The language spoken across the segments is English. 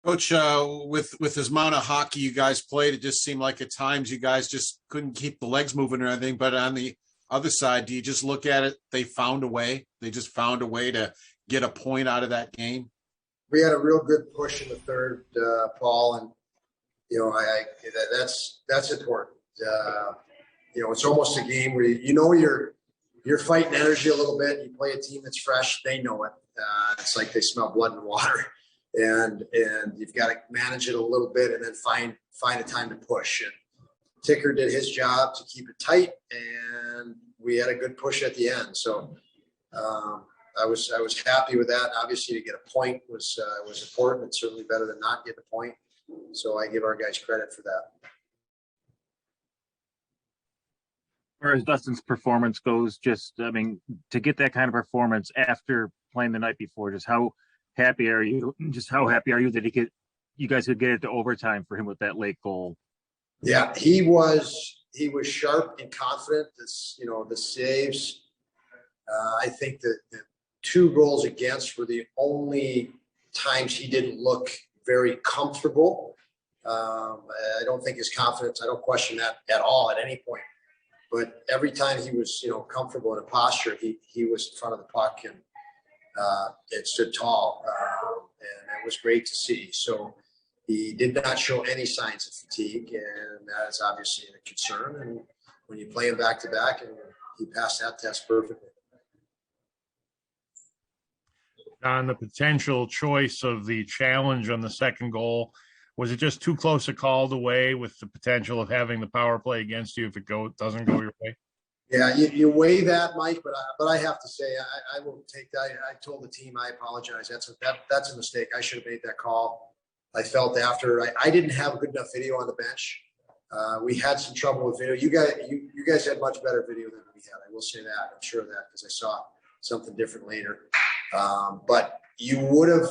Coach, with this amount of hockey you guys played, it just seemed like at times you guys just couldn't keep the legs moving or anything. But on the other side, do you just look at it? They found a way. They just found a way to get a point out of that game. We had a real good push in the third, Paul, and that's important. It's almost a game where you're fighting energy a little bit. You play a team that's fresh; they know it. It's like they smell blood and water, and you've got to manage it a little bit, and then find a time to push. And Ticker did his job to keep it tight, and we had a good push at the end. So I was happy with that. Obviously, to get a point was important. It's certainly better than not getting a point. So I give our guys credit for that. As far as Dustin's performance goes, to get that kind of performance after playing the night before, just how happy are you? How happy are you that you guys could get it to overtime for him with that late goal? Yeah, he was sharp and confident. The saves. I think that the 2 goals against were the only times he didn't look very comfortable. I don't think his confidence, I don't question that at all at any point. But every time he was, comfortable in a posture, he was in front of the puck and it stood tall. And it was great to see. So he did not show any signs of fatigue, and that is obviously a concern. And when you play him back to back, and he passed that test perfectly. On the potential choice of the challenge on the second goal, was it just too close a call to weigh with the potential of having the power play against you if it doesn't go your way? Yeah, you weigh that, Mike, but I have to say I will take that. I told the team I apologize. That's a mistake. I should have made that call. I felt after I didn't have a good enough video on the bench. We had some trouble with video. You guys had much better video than we had. I will say that. I'm sure of that because I saw something different later. But you would have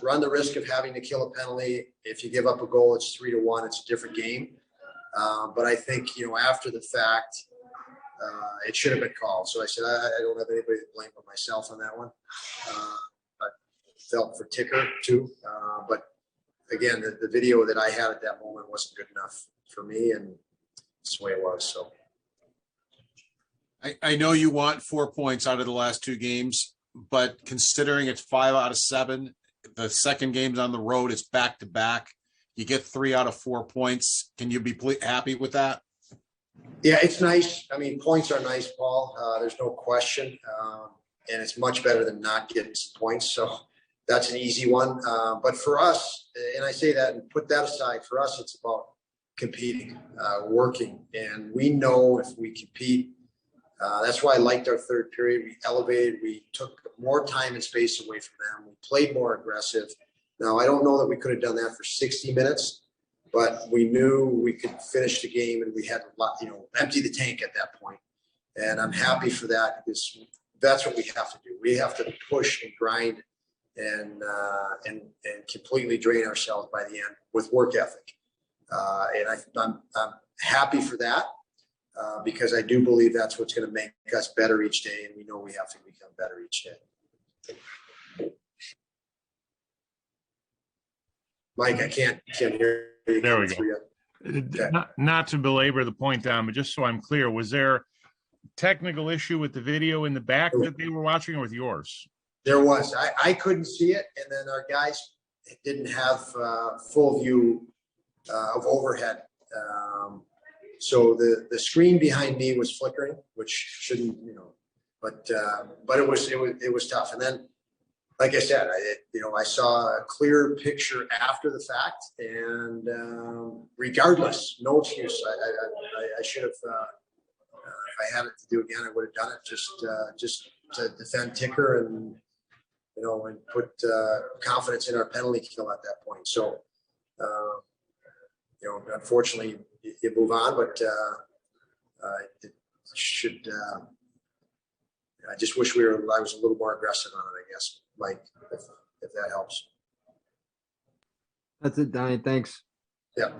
run the risk of having to kill a penalty. If you give up a goal, it's 3-1. It's a different game. But I think, after the fact, it should have been called. So I said, I don't have anybody to blame but myself on that one. But felt for Ticker too. But again, the video that I had at that moment wasn't good enough for me, and that's the way it was. So. I know you want 4 points out of the last 2 games, but considering it's 5 out of 7, the second game's on the road, it's back to back. You get 3 out of 4 points. Can you be happy with that? Yeah, it's nice. I mean, points are nice, Paul. There's no question. And it's much better than not getting some points. So that's an easy one. But for us, and I say that and put that aside, for us, it's about competing, working. And we know if we compete, that's why I liked our third period. We elevated. We took more time and space away from them. We played more aggressive. Now, I don't know that we could have done that for 60 minutes, but we knew we could finish the game, and we had a lot, empty the tank at that point. And I'm happy for that because that's what we have to do. We have to push and grind and completely drain ourselves by the end with work ethic. And I'm happy for that. Because I do believe that's what's going to make us better each day, and we know we have to become better each day. Mike, I can't hear you. There we go. Okay. Not to belabor the point down, but just so I'm clear, was there a technical issue with the video in the back that they were watching, or with yours? There was. I couldn't see it, and then our guys didn't have full view of overhead. So the screen behind me was flickering, which shouldn't, but it was tough. And then, like I said, I saw a clear picture after the fact, and regardless, no excuse. I should have, if I had it to do again, I would have done it just to defend Ticker and put confidence in our penalty kill at that point. So, unfortunately, you move on, but it should. I just wish I was a little more aggressive on it, I guess, Mike, if that helps. That's it, Donnie. Thanks. Yeah.